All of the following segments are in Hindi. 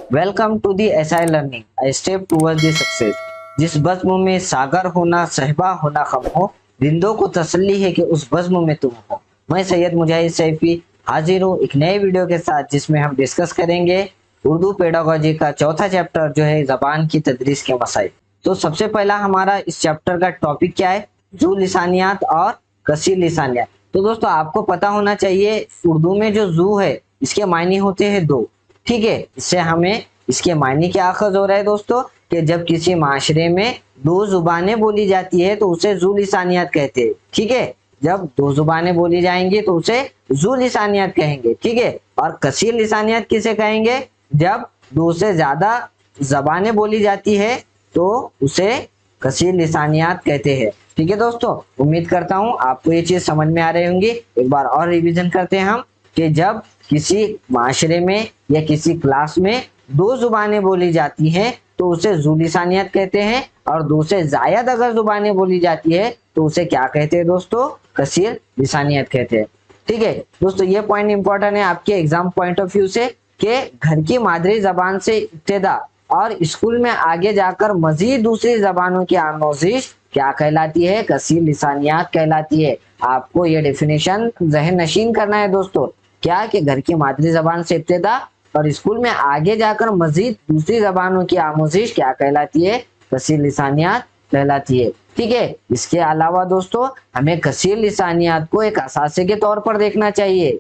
Welcome to the SI learning, I step towards the success. जिस बज़्म में सागर होना सहबा होना कम हो, रिंदों को तसल्ली है कि उस बज़्म में तुम हो। मैं सैयद मुजाहिद सैफी हाजिर हूँ एक नए वीडियो के साथ, जिसमें हम डिस्कस करेंगे उर्दू पेडागोजी का चौथा चैप्टर जो है ज़बान की तदरीस के मसाइल। तो सबसे पहला हमारा इस चैप्टर का टॉपिक क्या है? जू लिसानियात और कसीर लिसानियात। तो दोस्तों आपको पता होना चाहिए उर्दू में जो जू है इसके मायने होते हैं दो। ठीक है, इससे हमें इसके मायने क्या अखज हो रहा है दोस्तों कि जब किसी माशरे में दो जुबानें बोली जाती है तो उसे जू लिसानियात कहते हैं। ठीक है, जब दो जुबानें बोली जाएंगी तो उसे जू लिसानियात कहेंगे। ठीक है, और कसीर लिसानियात किसे कहेंगे? जब दो से ज्यादा जबानें बोली जाती है तो उसे कसीर लिसानियात कहते हैं। ठीक है दोस्तों, उम्मीद करता हूँ आपको ये चीज समझ में आ रही होंगी। एक बार और रिवीजन करते हैं हम कि जब किसी माशरे में या किसी क्लास में दो जुबानें बोली जाती हैं तो उसे जू लिसानियत कहते हैं, और दो से जायद अगर जुबानें बोली जाती है तो उसे क्या कहते हैं दोस्तों? कसीर लिसानियत कहते हैं। ठीक है दोस्तों, ये पॉइंट इंपॉर्टेंट है आपके एग्जाम पॉइंट ऑफ व्यू से कि घर की मादरी जबान से इब्तिदा और स्कूल में आगे जाकर मजीद दूसरी जबानों की आमोजिश क्या कहलाती है? कसीर लिसानियात कहलाती है। आपको ये डेफिनेशन जहन नशीन करना है दोस्तों, क्या कि घर की मादरी जबान से इब्तिदा और स्कूल में आगे जाकर मजीद दूसरी जबानों की आमोजिश क्या कहलाती है? कसीर लिसानियात कहलाती है। ठीक है, इसके अलावा दोस्तों हमें कसीर लिसानियात को एक असासे के तौर पर देखना चाहिए।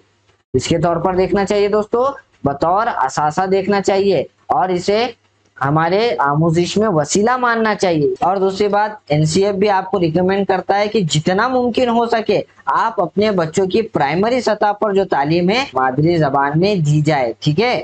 इसके तौर पर देखना चाहिए दोस्तों, बतौर असासा देखना चाहिए, और इसे हमारे आमोजिश में वसीला मानना चाहिए। और दूसरी बात, एनसीएफ भी आपको रिकमेंड करता है कि जितना मुमकिन हो सके आप अपने बच्चों की प्राइमरी सतह पर जो तालीम है मादरी जबान में दी जाए। ठीक है,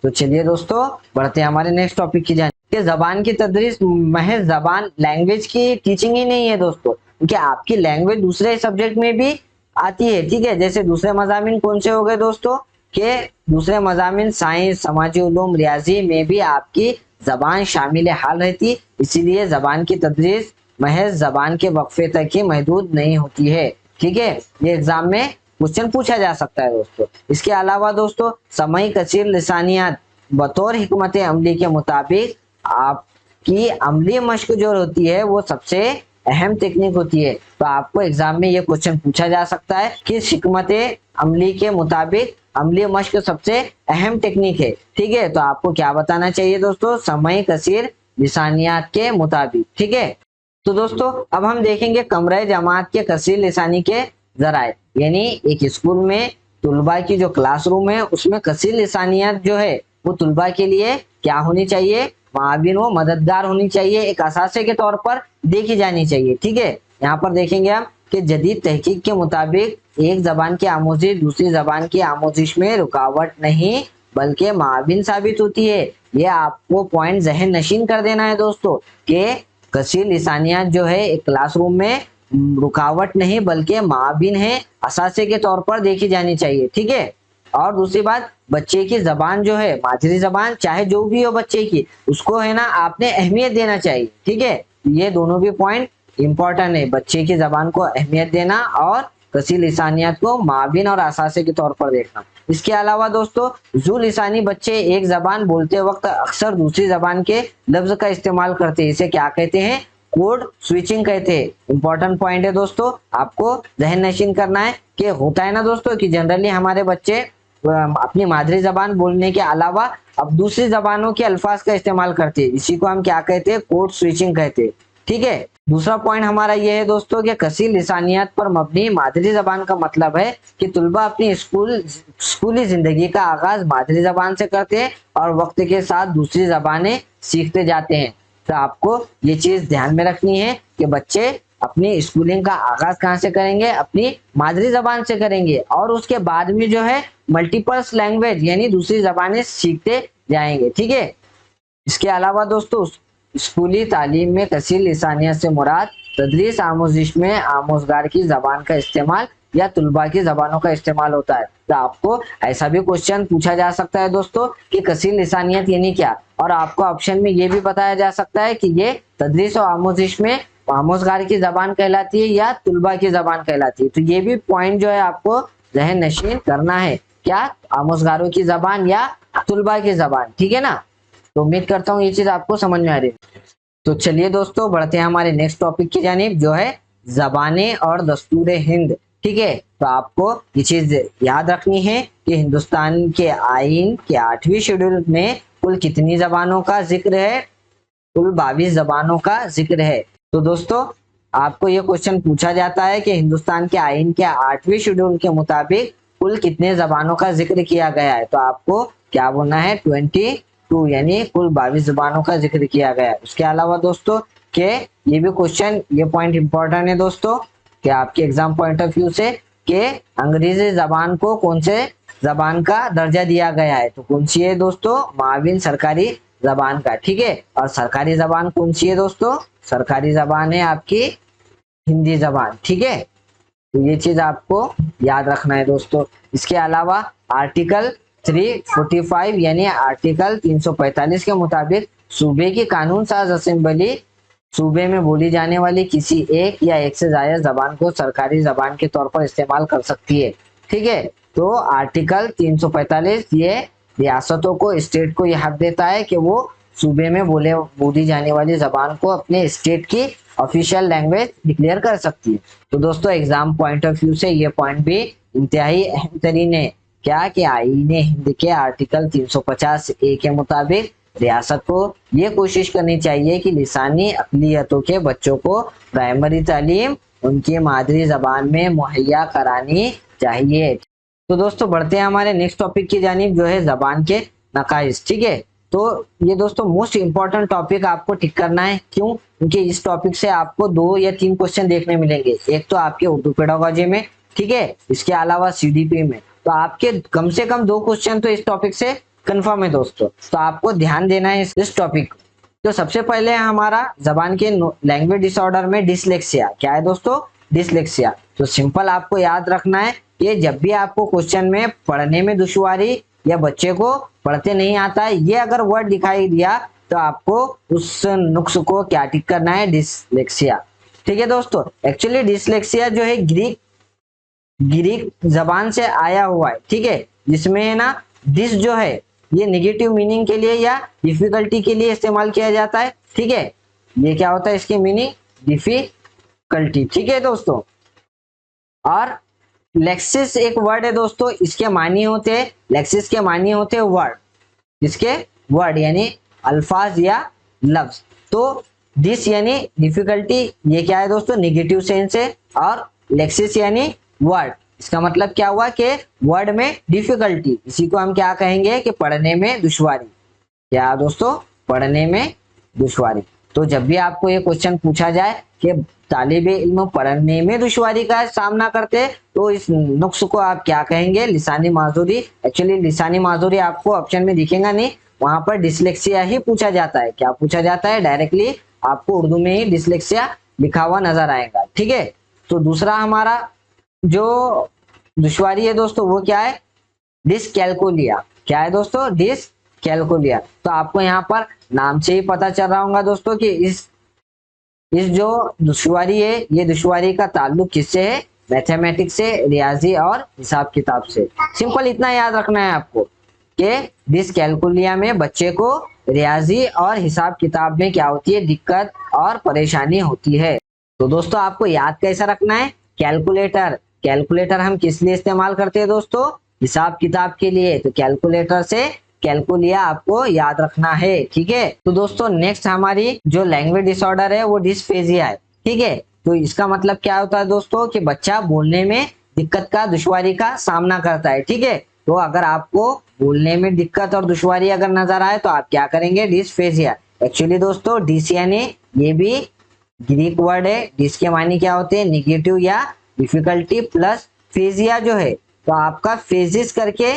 तो चलिए दोस्तों बढ़ते हैं हमारे नेक्स्ट टॉपिक की जाने। जबान की तदरीस महज जबान लैंग्वेज की टीचिंग ही नहीं है दोस्तों, क्योंकि आपकी लैंग्वेज दूसरे सब्जेक्ट में भी आती है। ठीक है, जैसे दूसरे मजामिन कौन से हो गए दोस्तों? के दूसरे मजामिन साइंस, समाजी उलूम, रियाजी में भी आपकी जबान शामिल हाल रहती, इसीलिए जबान की तदरीस महज जबान के वक्फे तक ही महदूद नहीं होती है। ठीक है, ये एग्जाम में क्वेश्चन पूछा जा सकता है दोस्तों। इसके अलावा दोस्तों समय कसीर लिसानियात बतौर हिकमत अमली के मुताबिक आपकी अमली मश्क जो होती है वो सबसे अहम टेक्निक होती है। तो आपको एग्जाम में ये क्वेश्चन पूछा जा सकता है कि हिकमत अमली के मुताबिक अमली मश्क सबसे अहम टेक्निक है। ठीक है, तो आपको क्या बताना चाहिए दोस्तों? समय कसीर लिसानियात के मुताबिक। ठीक है, तो दोस्तों अब हम देखेंगे कमरे जमात के कसीर लिसानी के जराए, यानी एक स्कूल में तुलबा की जो क्लासरूम है उसमें कसीर लिसानियात जो है वो तुलबा के लिए क्या होनी चाहिए? माविन व मददगार होनी चाहिए, एक असासे के तौर पर देखी जानी चाहिए। ठीक है, यहाँ पर देखेंगे हम कि जदीद तहकीक के मुताबिक एक जबान की आमोजिश दूसरी जबान की आमोजिश में रुकावट नहीं बल्कि माविन साबित होती है। ये आपको पॉइंट जहन नशीन कर देना है दोस्तों कि कसीर लिसानियात जो है एक क्लासरूम में रुकावट नहीं बल्कि माविन है, असासे के तौर पर देखी जानी चाहिए। ठीक है, और दूसरी बात, बच्चे की जबान जो है मादरी जबान चाहे जो भी हो बच्चे की, उसको है ना आपने अहमियत देना चाहिए। ठीक है, ये दोनों भी पॉइंट इंपॉर्टेंट है, बच्चे की जबान को अहमियत देना और कसीर लिसानियात को माविन और असासे के तौर पर देखना। इसके अलावा दोस्तों जू लिसानी बच्चे एक जबान बोलते वक्त अक्सर दूसरी जबान के लफ्ज का इस्तेमाल करते हैं, इसे क्या कहते हैं? कोड स्विचिंग कहते हैं। इंपॉर्टेंट पॉइंट है दोस्तों, आपको जहन नशीन करना है कि होता है ना दोस्तों कि जनरली हमारे बच्चे अपनी मादरी जबान बोलने के अलावा अब दूसरी जबानों के अल्फाज का इस्तेमाल करते हैं, इसी को हम क्या कहते हैं? कोड स्विचिंग कहते हैं। ठीक है, दूसरा पॉइंट हमारा यह है दोस्तों कि कसीर लिसानियात पर मबनी मादरी जबान का मतलब है कि तुलबा अपनी स्कूली जिंदगी का आगाज मादरी जबान से करते हैं और वक्त के साथ दूसरी जबानें सीखते जाते हैं। तो आपको ये चीज ध्यान में रखनी है कि बच्चे अपनी स्कूलिंग का आगाज कहाँ से करेंगे? अपनी मादरी जबान से करेंगे, और उसके बाद में जो है मल्टीपल्स लैंग्वेज यानी दूसरी जबानें सीखते जाएंगे। ठीक है, इसके अलावा दोस्तों स्कूली तालीम में कसीर लिसानियत से मुराद तदरीस आमोजिश में आमोजगार की जबान का इस्तेमाल या तुलबा की जबानों का इस्तेमाल होता है। तो आपको ऐसा भी क्वेश्चन पूछा जा सकता है दोस्तों कि कसीर लिसानियत यानी क्या, और आपको ऑप्शन में ये भी बताया जा सकता है कि ये तदरीस और आमोजिश में आमोजगार की जबान कहलाती है या तुलबा की जबान कहलाती है। तो ये भी पॉइंट जो है आपको जहन नशीन करना है, क्या? आमोजगारों की जबान या तुलबा की जबान। ठीक है ना, तो उम्मीद करता हूँ ये चीज आपको समझ में आ रही है। तो चलिए दोस्तों बढ़ते हैं हमारे नेक्स्ट टॉपिक की जानिब, जो है जबानें और दस्तूर हिंद। ठीक है, तो आपको ये चीज याद रखनी है कि हिंदुस्तान के आईन के 8वीं शेड्यूल में कुल कितनी जबानों का जिक्र है? कुल 22 जबानों का जिक्र है। तो दोस्तों आपको ये क्वेश्चन पूछा जाता है कि हिंदुस्तान के आईन के 8वीं शेड्यूल के मुताबिक कुल कितने जबानों का जिक्र किया गया है? तो आपको क्या बोलना है? 22, यानी कुल 22 जबानों का जिक्र किया गया है। उसके अलावा दोस्तों के ये भी क्वेश्चन, ये पॉइंट इंपॉर्टेंट है दोस्तों कि आपके एग्जाम पॉइंट ऑफ व्यू से, कि अंग्रेजी जबान को कौन से जबान का दर्जा दिया गया है? तो कौन सी है दोस्तों? माविन सरकारी जबान का। ठीक है, और सरकारी जबान कौन सी है दोस्तों? सरकारी जबान है आपकी हिंदी जबान। ठीक है, तो ये चीज आपको याद रखना है दोस्तों। इसके अलावा आर्टिकल 345 यानी आर्टिकल 345 के मुताबिक सूबे की कानून साज असेंबली सूबे में बोली जाने वाली किसी एक या एक से ज्यादा जबान को सरकारी जबान के तौर पर इस्तेमाल कर सकती है। ठीक है, तो आर्टिकल 345 ये रियासतों को, स्टेट को यह हक देता है कि वो सूबे में बोली जाने वाली जबान को अपने स्टेट की ऑफिशियल लैंग्वेज डिक्लेयर कर सकती है। तो दोस्तों एग्जाम पॉइंट ऑफ व्यू से ये पॉइंट भी इंतहाई अहम तरीन है। क्या कि आईन हिंद के आर्टिकल 350A के मुताबिक रियासत को ये कोशिश करनी चाहिए कि लिसानी अक़लियतों के बच्चों को प्राइमरी तालीम उनकी मादरी जबान में मुहैया करानी चाहिए। तो दोस्तों बढ़ते हैं हमारे नेक्स्ट टॉपिक की जानिब, जो है जबान के नकाइस। ठीक है, तो ये दोस्तों मोस्ट इंपॉर्टेंट टॉपिक आपको टिक करना है। क्यों? क्योंकि इस टॉपिक से आपको 2 या 3 क्वेश्चन देखने मिलेंगे। एक तो आपके उर्दू पेडागोजी में, ठीक है, इसके अलावा सीडीपी में। तो आपके कम से कम 2 क्वेश्चन तो इस टॉपिक से कंफर्म है दोस्तों, तो आपको ध्यान देना है इस टॉपिक। तो सबसे पहले हमारा जबान के लैंग्वेज डिसऑर्डर में डिसलेक्सिया। क्या है दोस्तों? डिसलेक्सिया। तो सिंपल आपको याद रखना है कि जब भी आपको क्वेश्चन में पढ़ने में दुश्वारी या बच्चे को पढ़ते नहीं आता है, ये अगर वर्ड दिखाई दिया तो आपको उस नुक्स को क्या टिक करना है? डिसलेक्सिया। ठीक है दोस्तों, एक्चुअली डिसलेक्सिया जो है ग्रीक जबान से आया हुआ है। ठीक है, जिसमें है ना दिस जो है ये नेगेटिव मीनिंग के लिए या डिफिकल्टी के लिए इस्तेमाल किया जाता है। ठीक है, ये क्या होता है? इसकी मीनिंग डिफिकल्टी। ठीक है दोस्तों, और लेक्सिस एक वर्ड है दोस्तों, इसके मानी होते हैं, लेक्सिस के मानी होते हैं वर्ड, इसके वर्ड यानी अल्फाज या लफ्ज। तो दिस यानी डिफिकल्टी, ये क्या है दोस्तों? नेगेटिव सेंस है। और लेक्सिस यानी वर्ड, इसका मतलब क्या हुआ कि वर्ड में डिफिकल्टी, इसी को हम क्या कहेंगे? कि पढ़ने में दुश्वारी। क्या दोस्तों? पढ़ने में दुश्वारी। तो जब भी आपको ये क्वेश्चन पूछा जाए कि तालिबे इल्म पढ़ने में दुश्वारी का सामना करते, तो इस नुक्स को आप क्या कहेंगे? लिसानी माजूरी। एक्चुअली लिसानी माजूरी आपको ऑप्शन में दिखेगा नहीं, वहां पर डिसलेक्सिया ही पूछा जाता है। क्या पूछा जाता है? डायरेक्टली आपको उर्दू में ही डिसलेक्सिया लिखा हुआ नजर आएगा। ठीक है, तो दूसरा हमारा जो दुश्वारी है दोस्तों वो क्या है? डिसकैलकुलिया। क्या है दोस्तों? डिसकैलकुलिया। तो आपको यहाँ पर नाम से ही पता चल रहा होगा दोस्तों कि इस जो दुश्वारी है, ये दुश्वारी का ताल्लुक किससे है? मैथमेटिक्स से, रियाजी और हिसाब किताब से। सिंपल इतना याद रखना है आपको कि डिसकैलकुलिया में बच्चे को रियाजी और हिसाब किताब में क्या होती है? दिक्कत और परेशानी होती है। तो दोस्तों आपको याद कैसा रखना है? कैलकुलेटर। कैलकुलेटर हम किस लिए इस्तेमाल करते हैं दोस्तों? हिसाब किताब के लिए। तो कैलकुलेटर से कैलकुलिया आपको याद रखना है। ठीक है, तो दोस्तों नेक्स्ट हमारी जो लैंग्वेज डिसऑर्डर है वो डिस्फेजिया है। ठीक है, तो इसका मतलब क्या होता है दोस्तों? कि बच्चा बोलने में दिक्कत का, दुश्वारी का सामना करता है। ठीक है, तो अगर आपको बोलने में दिक्कत और दुश्वारी अगर नजर आए तो आप क्या करेंगे? डिस्फेजिया। एक्चुअली दोस्तों डिस यानी ये भी ग्रीक वर्ड है। डिस के मानी क्या होते हैं? निगेटिव या डिफिकल्टी, प्लस फेजिया जो है, तो आपका फेजिस करके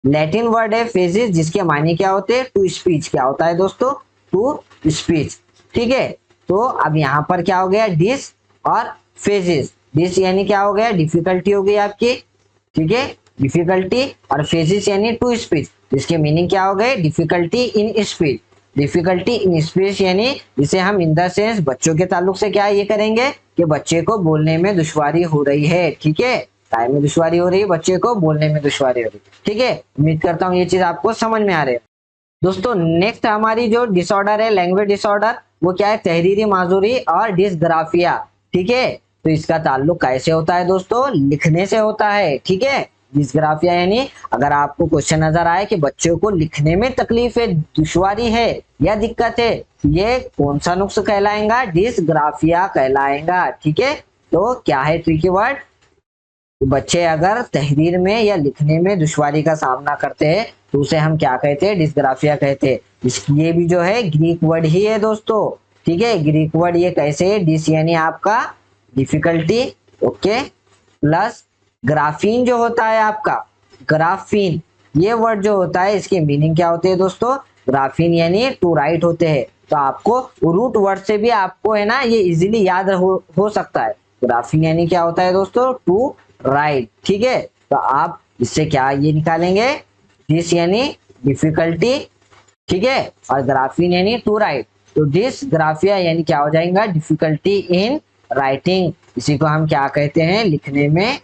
लैटिन वर्ड है फेजिस, जिसके मानी क्या होते हैं? To speech. क्या होता है दोस्तों? To speech. ठीक है, तो अब यहाँ पर क्या हो गया? डिस और फेजिस। डिस यानी क्या हो गया? डिफिकल्टी हो गई आपकी। ठीक है, डिफिकल्टी, और फेजिस यानी टू स्पीच, जिसके मीनिंग क्या हो गए? Difficulty in speech. Difficulty in speech यानी जिसे हम इन द सेंस बच्चों के ताल्लुक से क्या ये करेंगे कि बच्चे को बोलने में दुश्वारी हो रही है। ठीक है, टाइम में दुश्वारी हो रही है, बच्चे को बोलने में दुश्वारी हो रही है। ठीक है, उम्मीद करता हूँ ये चीज आपको समझ में आ रही है। दोस्तों नेक्स्ट हमारी जो डिसऑर्डर है लैंग्वेज डिसऑर्डर, वो क्या है, तहरीरी माजूरी और डिसग्राफिया। ठीक है, तो इसका ताल्लुक कैसे होता है दोस्तों, लिखने से होता है। ठीक है, डिसग्राफिया यानी अगर आपको क्वेश्चन नजर आए कि बच्चों को लिखने में तकलीफ है, दुश्वारी है या दिक्कत है, ये कौन सा नुक्स कहलाएगा, डिसग्राफिया कहलाएगा। ठीक है, तो क्या है ट्रिकी वर्ड, बच्चे अगर तहरीर में या लिखने में दुश्वारी का सामना करते हैं तो उसे हम क्या कहते हैं, डिस्ग्राफिया कहते हैं। ये भी जो है ग्रीक वर्ड ही है दोस्तों। ठीक है, ग्रीक वर्ड ये कैसे है, डिस यानी आपका डिफिकल्टी, ओके, प्लस ग्राफीन जो होता है आपका, ग्राफीन ये वर्ड जो होता है इसकी मीनिंग क्या होती है दोस्तों, ग्राफीन यानी टू राइट होते हैं। तो आपको रूट वर्ड से भी आपको है ना ये इजीली याद हो सकता है। ग्राफीन यानी क्या होता है दोस्तों, टू राइट। ठीक है, तो आप इससे क्या ये निकालेंगे, दिस यानी डिफिकल्टी, ठीक है, और ग्राफीन यानी टू राइट, तो दिस ग्राफिया यानी क्या हो जाएगा, डिफिकल्टी इन राइटिंग। इसी को हम क्या कहते हैं, लिखने में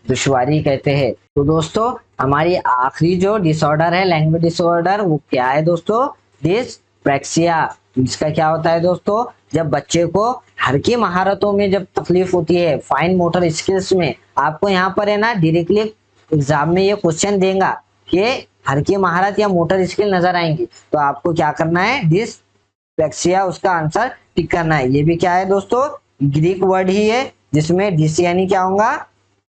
दुश्वारी कहते हैं। तो दोस्तों हमारी आखिरी जो डिसऑर्डर है लैंग्वेज डिसऑर्डर, वो क्या है दोस्तों, डिसप्रेक्सिया। इसका क्या होता है दोस्तों, जब बच्चे को हर की महारतों में जब तकलीफ होती है, फाइन मोटर स्किल्स में, आपको यहाँ पर है ना डायरेक्टली एग्जाम में ये क्वेश्चन देगा कि हर की महारत या मोटर स्किल नजर आएंगी, तो आपको क्या करना है, डिसप्रेक्सिया उसका आंसर टिक करना है। ये भी क्या है दोस्तों, ग्रीक वर्ड ही है जिसमें डिस यानी क्या होगा,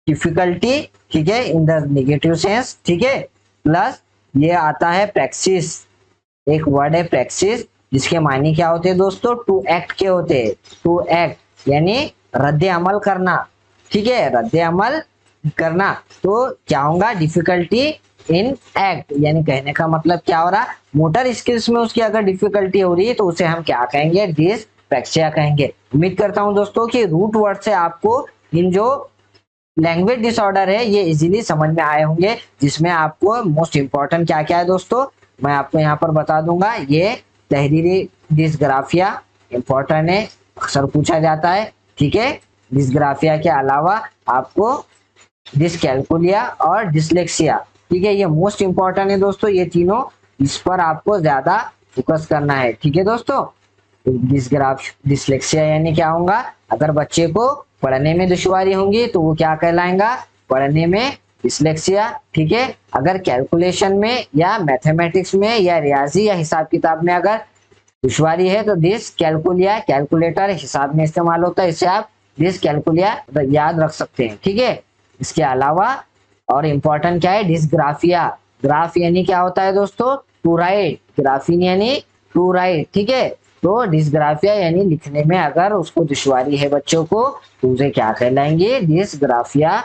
डिफिकल्टी, ठीक है, इन द नेगेटिव सेंस, ठीक है, प्लस ये आता है प्रैक्सिस, एक वर्ड है प्रैक्सिस जिसके मायने क्या होते हैं दोस्तों, टू एक्ट के होते हैं, टू एक्ट यानी रद्द अमल करना। ठीक है, रद्द अमल करना, तो क्या होगा, डिफिकल्टी इन एक्ट, यानी कहने का मतलब क्या हो रहा, मोटर स्किल्स में उसकी अगर डिफिकल्टी हो रही है तो उसे हम क्या कहेंगे, डिसप्रेक्सिया कहेंगे। उम्मीद करता हूं दोस्तों कि रूट वर्ड से आपको इन जो लैंग्वेज डिसऑर्डर है ये इजीली समझ में आए होंगे, जिसमें आपको मोस्ट इंपॉर्टेंट क्या क्या है दोस्तों, मैं आपको यहाँ पर बता दूंगा। ये तहरीरी डिसग्राफिया इंपॉर्टेंट है, अक्सर पूछा जाता है। ठीक है, डिसग्राफिया के अलावा आपको डिसकैल्कुलिया और डिसलेक्सिया, ठीक है, ये मोस्ट इंपॉर्टेंट है दोस्तों, ये तीनों, इस पर आपको ज्यादा फोकस करना है। ठीक है दोस्तों, डिसलेक्सिया यानी क्या होगा, अगर बच्चे को पढ़ने में दुश्वारी होंगी तो वो क्या कहलाएगा, पढ़ने में डिसलेक्सिया। ठीक है, अगर कैलकुलेशन में या मैथमेटिक्स में या रियाजी या हिसाब किताब में अगर दुश्वारी है तो डिस कैलकुलिया, कैलकुलेटर हिसाब में इस्तेमाल होता है, इससे आप डिस कैलकुलिया याद रख सकते हैं। ठीक है, इसके अलावा और इम्पोर्टेंट क्या है, डिसग्राफिया, ग्राफ यानी क्या होता है दोस्तों, टू राइट, ग्राफीन यानी टू राइट। ठीक है, तो डिसग्राफिया यानी लिखने में अगर उसको दुश्वारी है बच्चों को तो उसे क्या कहलाएंगे, डिसग्राफिया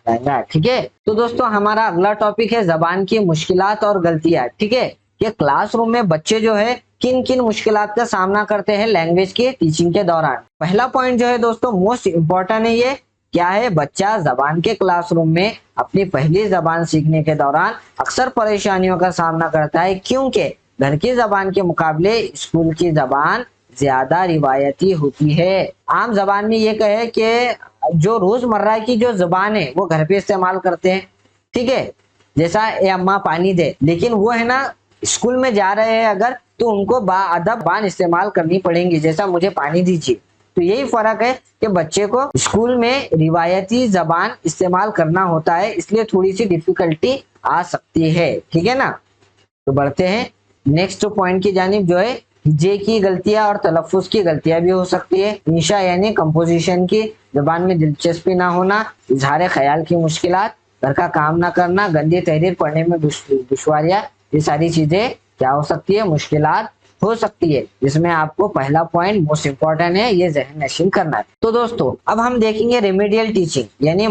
कहलाएंगे। ठीक है, तो दोस्तों हमारा अगला टॉपिक है जबान की मुश्किलात और गलतियां। ठीक है, ये क्लासरूम में बच्चे जो है किन किन मुश्किलात का सामना करते हैं लैंग्वेज के टीचिंग के दौरान। पहला पॉइंट जो है दोस्तों मोस्ट इंपॉर्टेंट है, ये क्या है, बच्चा जबान के क्लासरूम में अपनी पहली जबान सीखने के दौरान अक्सर परेशानियों का सामना करता है, क्योंकि घर की जबान के मुकाबले स्कूल की जबान ज्यादा रिवायती होती है। आम जबान में ये कहे कि जो रोजमर्रा की जो जबान है वो घर पे इस्तेमाल करते हैं, ठीक है, जैसा ए अम्मा पानी दे, लेकिन वो है ना स्कूल में जा रहे हैं अगर तो उनको बाअदब जबान इस्तेमाल करनी पड़ेगी, जैसा मुझे पानी दीजिए। तो यही फर्क है कि बच्चे को स्कूल में रिवायती जबान इस्तेमाल करना होता है, इसलिए थोड़ी सी डिफिकल्टी आ सकती है। ठीक है ना, तो बढ़ते हैं नेक्स्ट पॉइंट की जानिब, जो है हिज्जे की गलतियां और तलफ्फुज की गलतियां भी हो सकती है। इंशा यानी कंपोजिशन की जबान में दिलचस्पी ना होना, इजहार ख्याल की मुश्किलात, घर का काम ना करना, गंदी तहरीर पढ़ने में दुश्वारियां, ये सारी चीजें क्या हो सकती है, मुश्किलात हो सकती है, जिसमें आपको पहला पॉइंट मोस्ट इंपॉर्टेंट है, ये जहन नशीन करना है। तो दोस्तों अब हम देखेंगे रेमेडियल टीचिंग, यानी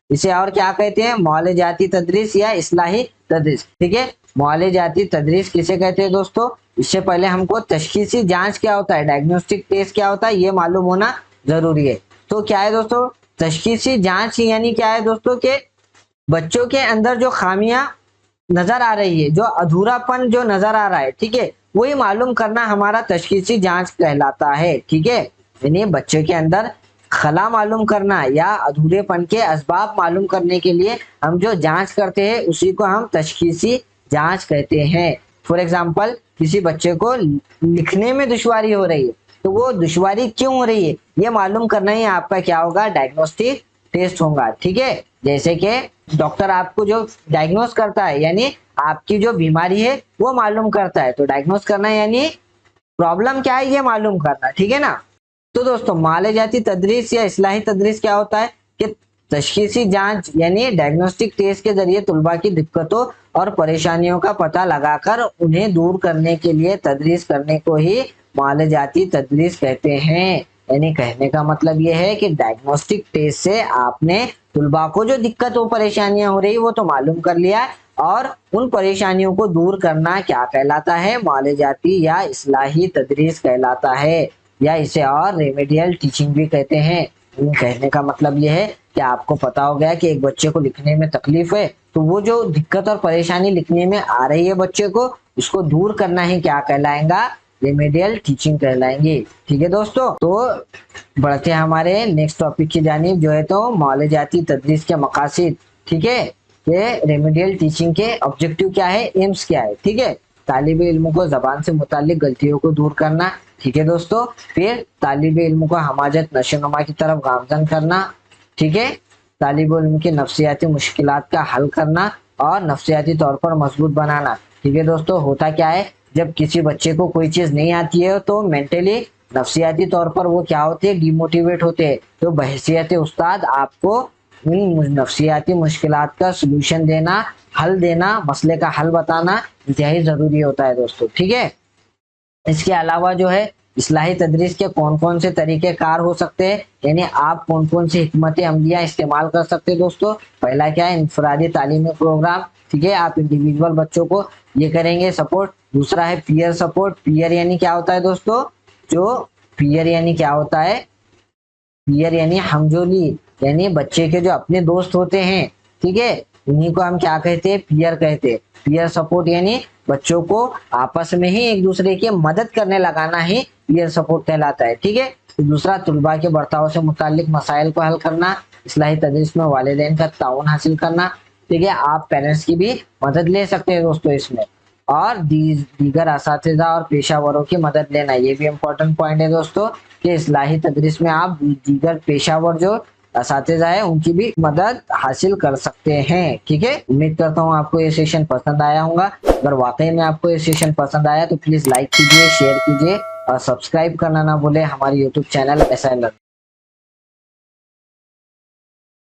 इसे और क्या कहते हैं, मौलजाती तदरीस या इस्लाही तदरीस। ठीक है, मौलजाती तदरीस किसे कहते हैं दोस्तों, इससे पहले हमको तशखीसी जांच क्या होता है, डायग्नोस्टिक टेस्ट क्या होता है, ये मालूम होना जरूरी है। तो क्या है दोस्तों, तशखीसी जांच यानी क्या है दोस्तों, के बच्चों के अंदर जो खामियां नजर आ रही है, जो अधूरापन जो नजर आ रहा है, ठीक है, वही मालूम करना हमारा तशखीसी जांच कहलाता है। ठीक है, यानी बच्चे के अंदर खला मालूम करना या अधूरेपन के असबाब मालूम करने के लिए हम जो जांच करते हैं उसी को हम तशखीसी जांच कहते हैं। फॉर एग्जाम्पल, किसी बच्चे को लिखने में दुश्वारी हो रही है, तो वो दुश्वारी क्यों हो रही है ये मालूम करना ही आपका क्या होगा, डायग्नोस्टिक टेस्ट होगा। ठीक है, जैसे कि डॉक्टर आपको जो डायग्नोस करता है, यानी आपकी जो बीमारी है वो मालूम करता है, तो डायग्नोस करना यानी प्रॉब्लम क्या है ये मालूम करना। ठीक है ना। तो दोस्तों, मालेजाती तदरीस या इस्लाही तदरीस क्या होता है कि तशखीसी जांच यानी डायग्नोस्टिक टेस्ट के जरिए तुलबा की दिक्कतों और परेशानियों का पता लगाकर उन्हें दूर करने के लिए तदरीस करने को ही मालेजाती तदरीस कहते हैं। यानी कहने का मतलब यह है कि डायग्नोस्टिक टेस्ट से आपने तुलबा को जो दिक्कत और परेशानियां हो रही वो तो मालूम कर लिया है, और उन परेशानियों को दूर करना क्या कहलाता है, मालेजाती या इस्लाही तदरीस कहलाता है, या इसे और रेमेडियल टीचिंग भी कहते हैं। कहने का मतलब यह है कि आपको पता हो गया कि एक बच्चे को लिखने में तकलीफ है, तो वो जो दिक्कत और परेशानी लिखने में आ रही है बच्चे को, उसको दूर करना ही क्या कहलाएगा, रेमेडियल टीचिंग कहलाएंगे। ठीक है दोस्तों, तो बढ़ते हैं हमारे नेक्स्ट टॉपिक की जानिब, जो है तो मालेजाती तदरीस के मकासद। ठीक है, ये रेमेडियल टीचिंग के ऑब्जेक्टिव क्या है, एम्स क्या है। ठीक है, तालिब इल्म को जबान से मुतालिक गलतियों को दूर करना। ठीक है दोस्तों, फिर तालिब इल्म को हमाजत नशोनुमा की तरफ गामजन करना। ठीक है, तालिब इल्म की नफ्सियाती मुश्किलात का हल करना और नफ्सियाती तौर पर मजबूत बनाना। ठीक है दोस्तों, होता क्या है, जब किसी बच्चे को कोई चीज नहीं आती है तो मेंटली नफ्सियाती तौर पर वो क्या होते हैं, डिमोटिवेट होते हैं। तो बहसियत उस्ताद आपको इन नफ्सियाती मुश्किलात का सोल्यूशन देना, हल देना, मसले का हल बताना इंतहाई जरूरी होता है दोस्तों। ठीक है, इसके अलावा जो है इस्लाही तदरीस के कौन कौन से तरीके कार हो सकते हैं, यानी आप कौन कौन सी हिकमत अमलियाँ इस्तेमाल कर सकते हैं दोस्तों। पहला क्या है, इनफरादी तालीमी प्रोग्राम। ठीक है, आप इंडिविजुअल बच्चों को ये करेंगे सपोर्ट। दूसरा है पीयर सपोर्ट। पीयर यानी क्या होता है दोस्तों, जो पीयर यानी क्या होता है, पीयर यानी हमजोली, यानी बच्चे के जो अपने दोस्त होते हैं। ठीक है, उन्हीं को हम क्या कहते हैं, पीयर कहते हैं। पीयर सपोर्ट यानी बच्चों को आपस में ही एक दूसरे की मदद करने लगाना ही पीयर सपोर्ट कहलाता है। ठीक है, तो दूसरा तुलबा के बर्ताव से मुतालिक मसाइल को हल करना, इस्लाही तदरीस में वालिदैन का ताउन हासिल करना। ठीक है, आप पेरेंट्स की भी मदद ले सकते हैं दोस्तों इसमें, और दीगर असातिज़ा और पेशावरों की मदद लेना, ये भी इम्पोर्टेंट पॉइंट है दोस्तों कि इस्लाही तदरीस में आप दीगर पेशावर जो असातिज़ा है उनकी भी मदद हासिल कर सकते हैं। ठीक है, उम्मीद करता हूँ आपको ये सेशन पसंद आया होगा। अगर वाकई में आपको ये सेशन पसंद आया तो प्लीज लाइक कीजिए, शेयर कीजिए और सब्सक्राइब करना ना भूले हमारे यूट्यूब चैनल SI लर्न।